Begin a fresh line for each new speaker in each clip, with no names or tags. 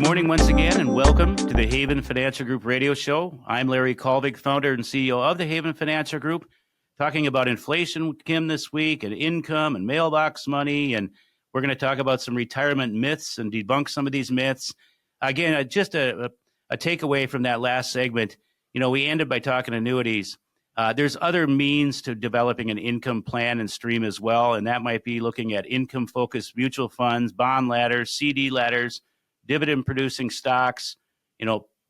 Good morning once again, and welcome to the Haven Financial Group radio show. I'm Larry Kalvig, founder and CEO of the Haven Financial Group, talking about inflation with Kim this week and income and mailbox money. And we're going to talk about some retirement myths and debunk some of these myths. Again, just a takeaway from that last segment. We ended by talking annuities. There's other means to developing an income plan and stream as well, and that might be looking at income-focused mutual funds, bond ladders, CD ladders, dividend-producing stocks,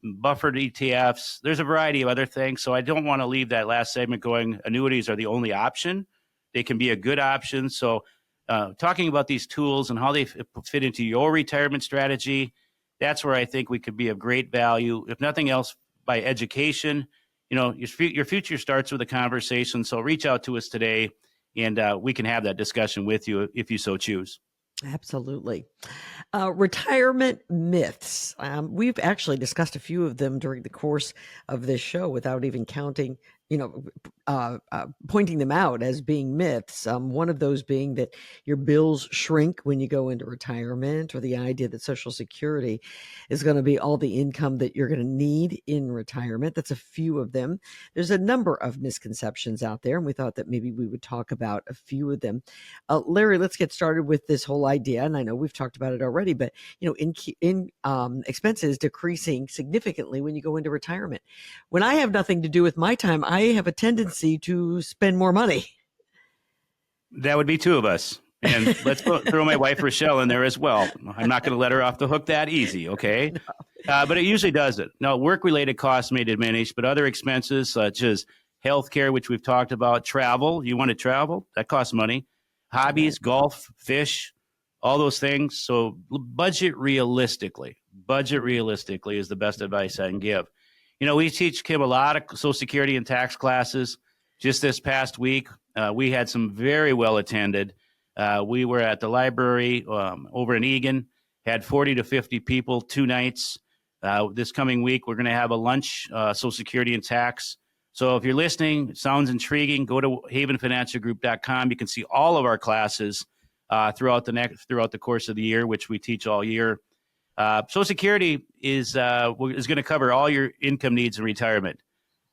buffered ETFs. There's a variety of other things, so I don't want to leave that last segment going, annuities are the only option. They can be a good option. So talking about these tools and how they fit into your retirement strategy, that's where I think we could be of great value. If nothing else, by education. Your future starts with a conversation, so reach out to us today, and we can have that discussion with you if you so choose.
Absolutely. Retirement myths. We've actually discussed a few of them during the course of this show without even counting, pointing them out as being myths. One of those being that your bills shrink when you go into retirement, or the idea that Social Security is going to be all the income that you're going to need in retirement. That's a few of them. There's a number of misconceptions out there, and we thought that maybe we would talk about a few of them. Larry, let's get started with this whole idea. And I know we've talked about it already, but expenses decreasing significantly when you go into retirement. When I have nothing to do with my time, I have a tendency to spend more money.
That would be two of us. And let's throw my wife, Rochelle, in there as well. I'm not going to let her off the hook that easy, okay? No. But it usually does it. Now, work-related costs may diminish, but other expenses such as healthcare, which we've talked about, travel, you want to travel, that costs money. Hobbies, golf, fish, all those things. So budget realistically. Budget realistically is the best advice I can give. We teach Kim a lot of Social Security and tax classes. Just this past week, we had some very well attended. We were at the library over in Eagan, had 40 to 50 people, 2 nights. This coming week, we're going to have a lunch, Social Security and tax. So if you're listening, it sounds intriguing, go to havenfinancialgroup.com. You can see all of our classes throughout the course of the year, which we teach all year. Social Security is going to cover all your income needs in retirement.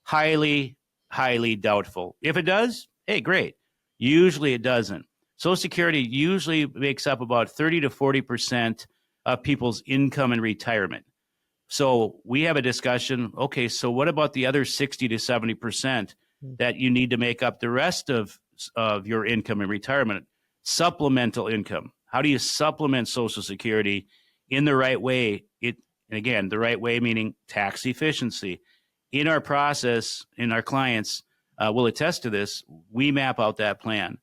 Highly, highly doubtful. If it does, hey, great. Usually it doesn't. Social Security usually makes up about 30 to 40% of people's income in retirement. So we have a discussion, okay, so what about the other 60 to 70% that you need to make up the rest of your income in retirement? Supplemental income. How do you supplement Social Security in the right way? And again, the right way meaning tax efficiency. In our process, in our clients will attest to this, we map out that plan.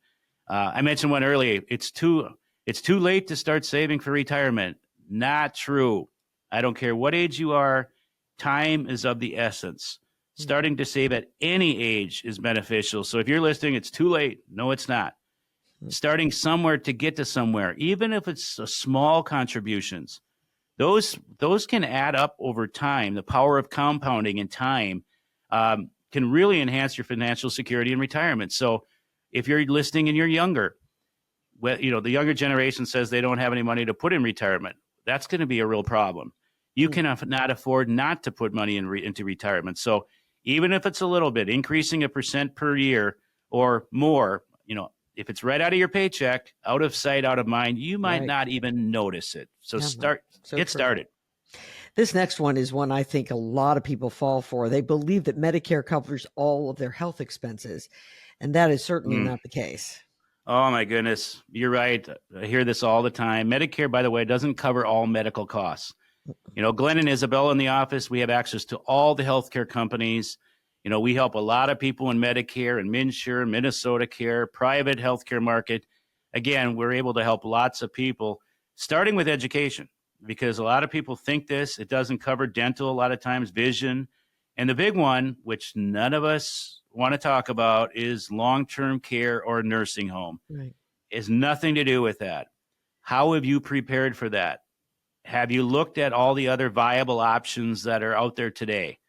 I mentioned one earlier. It's too late to start saving for retirement. Not true. I don't care what age you are. Time is of the essence. Starting to save at any age is beneficial. So if you're listening, it's too late. No, it's not. Starting somewhere to get to somewhere, even if it's a small contributions, those can add up over time. The power of compounding in time can really enhance your financial security in retirement. So if you're listening and you're younger, the younger generation says they don't have any money to put in retirement. That's going to be a real problem. You cannot afford not to put money into retirement. So even if it's a little bit, increasing 1% per year or more, if it's right out of your paycheck, out of sight, out of mind, you might not even notice it. So get started.
This next one is one I think a lot of people fall for. They believe that Medicare covers all of their health expenses, and that is certainly not the case.
Oh, my goodness. You're right. I hear this all the time. Medicare, by the way, doesn't cover all medical costs. Glenn and Isabel in the office, we have access to all the healthcare companies. We help a lot of people in Medicare and MNsure, Minnesota Care, private healthcare market. Again, we're able to help lots of people, starting with education, because a lot of people think it doesn't cover dental, a lot of times vision. And the big one, which none of us want to talk about, is long-term care or nursing home. Right. It has nothing to do with that. How have you prepared for that? Have you looked at all the other viable options that are out there today?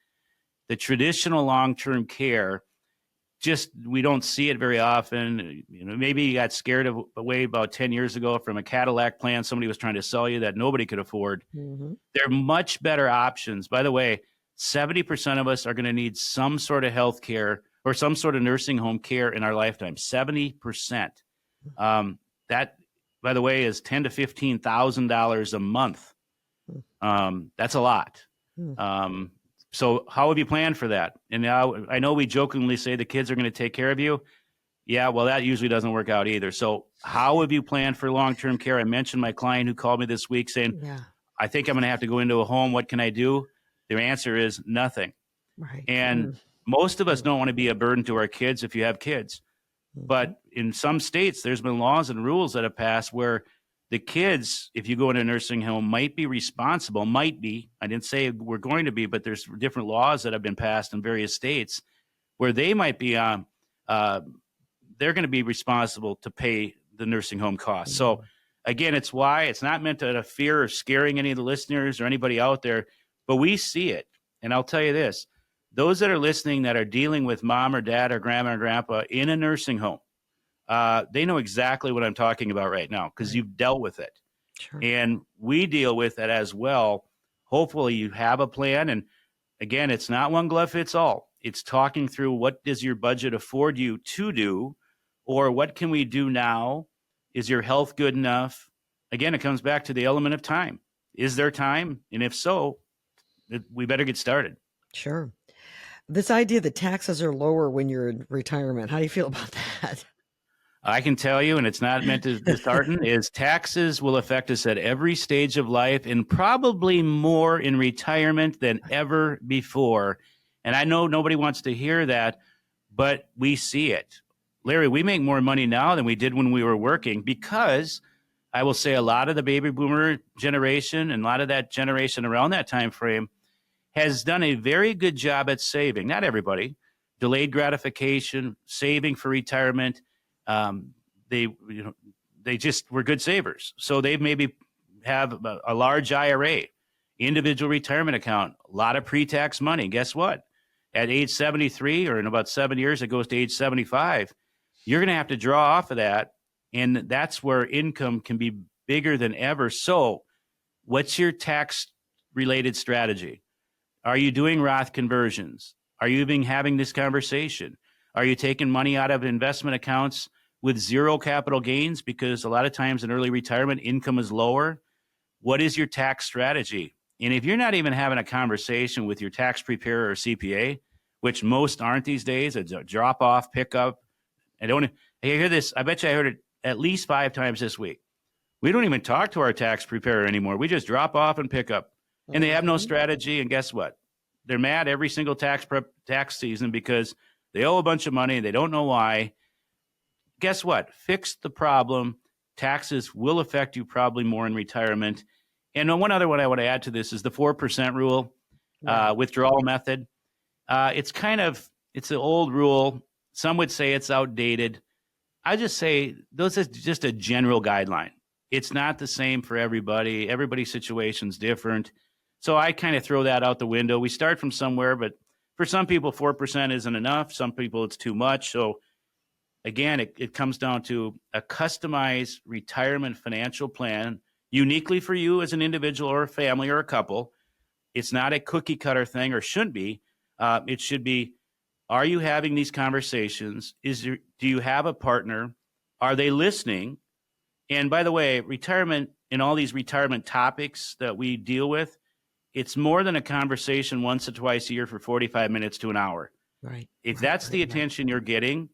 The traditional long-term care just we don't see it very often. Maybe you got scared away about 10 years ago from a Cadillac plan somebody was trying to sell you that nobody could afford.
Mm-hmm.
They're much better options. By the way, 70% of us are going to need some sort of health care or some sort of nursing home care in our lifetime. 70%. That, by the way, is $10,000 to $15,000 a month. That's a lot. So how have you planned for that? And now I know we jokingly say the kids are going to take care of you. Yeah, well, that usually doesn't work out either. So how have you planned for long-term care? I mentioned my client who called me this week saying,
Yeah.
I think I'm going to have to go into a home. What can I do? Their answer is nothing.
Right.
And most of us don't want to be a burden to our kids if you have kids. But in some states, there's been laws and rules that have passed where the kids, if you go in a nursing home, might be responsible, might be. I didn't say we're going to be, but there's different laws that have been passed in various states where they might be they're going to be responsible to pay the nursing home costs. So again, it's why it's not meant to fear or scaring any of the listeners or anybody out there, but we see it. And I'll tell you this, those that are listening that are dealing with mom or dad or grandma or grandpa in a nursing home, they know exactly what I'm talking about right now because you've dealt with it.
Sure.
And we deal with it as well. Hopefully you have a plan. And again, it's not one glove fits all. It's talking through what does your budget afford you to do, or what can we do now? Is your health good enough? Again, it comes back to the element of time. Is there time? And if so, we better get started.
Sure. This idea that taxes are lower when you're in retirement, how do you feel about that?
I can tell you, and it's not meant to dishearten, is taxes will affect us at every stage of life and probably more in retirement than ever before. And I know nobody wants to hear that, but we see it. Larry, we make more money now than we did when we were working because I will say a lot of the baby boomer generation and a lot of that generation around that time frame has done a very good job at saving. Not everybody. Delayed gratification, saving for retirement. They just were good savers. So they maybe have a large IRA, individual retirement account, a lot of pre-tax money. Guess what? At age 73 or in about 7 years, it goes to age 75. You're going to have to draw off of that. And that's where income can be bigger than ever. So what's your tax related strategy? Are you doing Roth conversions? Are you even having this conversation? Are you taking money out of investment accounts with zero capital gains? Because a lot of times in early retirement, income is lower. What is your tax strategy? And if you're not even having a conversation with your tax preparer or CPA, which most aren't these days, it's a drop off, pickup. I hear this. I bet you I heard it at least 5 times this week. We don't even talk to our tax preparer anymore. We just drop off and pick up. And they have no strategy. And guess what? They're mad every single tax season because they owe a bunch of money. They don't know why. Guess what? Fix the problem. Taxes will affect you probably more in retirement. And one other one I want to add to this is the 4% rule, withdrawal method. It's an old rule. Some would say it's outdated. I just say those is just a general guideline. It's not the same for everybody. Everybody's situation's different. So I kind of throw that out the window. We start from somewhere, but for some people, 4% isn't enough. Some people, it's too much. So again, it comes down to a customized retirement financial plan uniquely for you as an individual or a family or a couple. It's not a cookie cutter thing, or shouldn't be. It should be, are you having these conversations? Do you have a partner? Are they listening? And by the way, retirement and all these retirement topics that we deal with, it's more than a conversation once or twice a year for 45 minutes to an hour.
Right.
If that's the attention you're getting,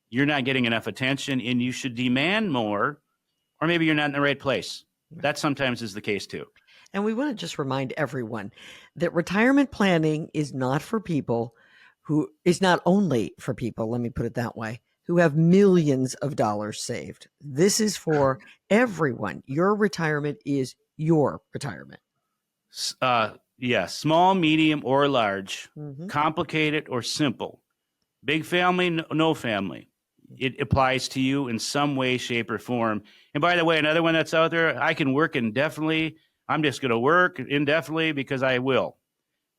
you're not getting enough attention, and you should demand more, or maybe you're not in the right place. That sometimes is the case too.
And we want to just remind everyone that retirement planning is not for people who is not only for people, let me put it that way, who have millions of dollars saved. This is for everyone. Your retirement is your retirement.
Yeah, small, medium, or large, complicated or simple, big family, no family. It applies to you in some way, shape, or form. And by the way, another one that's out there, I can work indefinitely. I'm just going to work indefinitely because I will.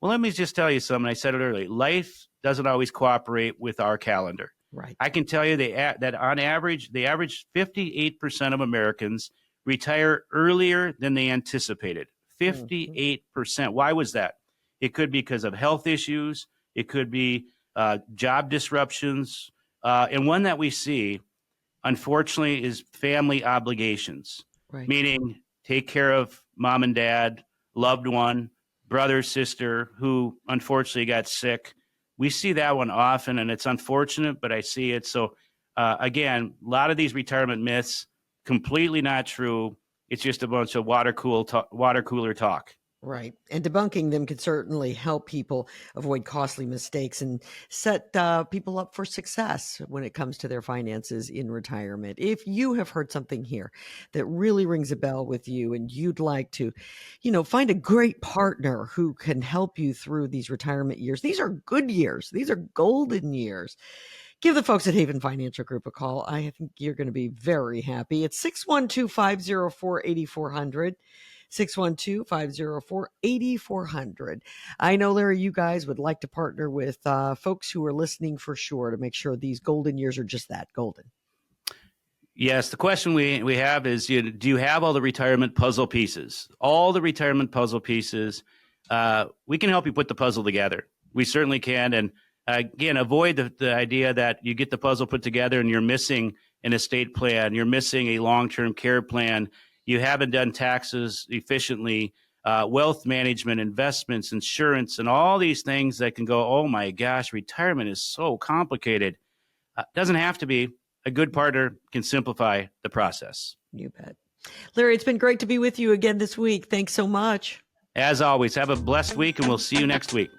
Well, let me just tell you something. I said it earlier. Life doesn't always cooperate with our calendar.
Right.
I can tell you that on average, the average 58% of Americans retire earlier than they anticipated.
Mhm.
58%. Why was that? It could be because of health issues. It could be job disruptions. And one that we see, unfortunately, is family obligations,
Right.
meaning take care of mom and dad, loved one, brother, sister who unfortunately got sick. We see that one often, and it's unfortunate, but I see it. So, again, a lot of these retirement myths, completely not true. It's just a bunch of water cooler talk.
Right. And debunking them can certainly help people avoid costly mistakes and set people up for success when it comes to their finances in retirement. If you have heard something here that really rings a bell with you and you'd like to, find a great partner who can help you through these retirement years, these are good years, these are golden years. Give the folks at Haven Financial Group a call. I think you're going to be very happy. It's 612-504-8400. 612-504-8400. I know, Larry, you guys would like to partner with folks who are listening for sure to make sure these golden years are just that, golden.
Yes, the question we have is, do you have all the retirement puzzle pieces? All the retirement puzzle pieces. We can help you put the puzzle together. We certainly can. And again, avoid the idea that you get the puzzle put together and you're missing an estate plan, you're missing a long-term care plan, you haven't done taxes efficiently, wealth management, investments, insurance, and all these things that can go, oh my gosh, retirement is so complicated. Doesn't have to be. A good partner can simplify the process.
You bet. Larry, it's been great to be with you again this week. Thanks so much.
As always, have a blessed week, and we'll see you next week.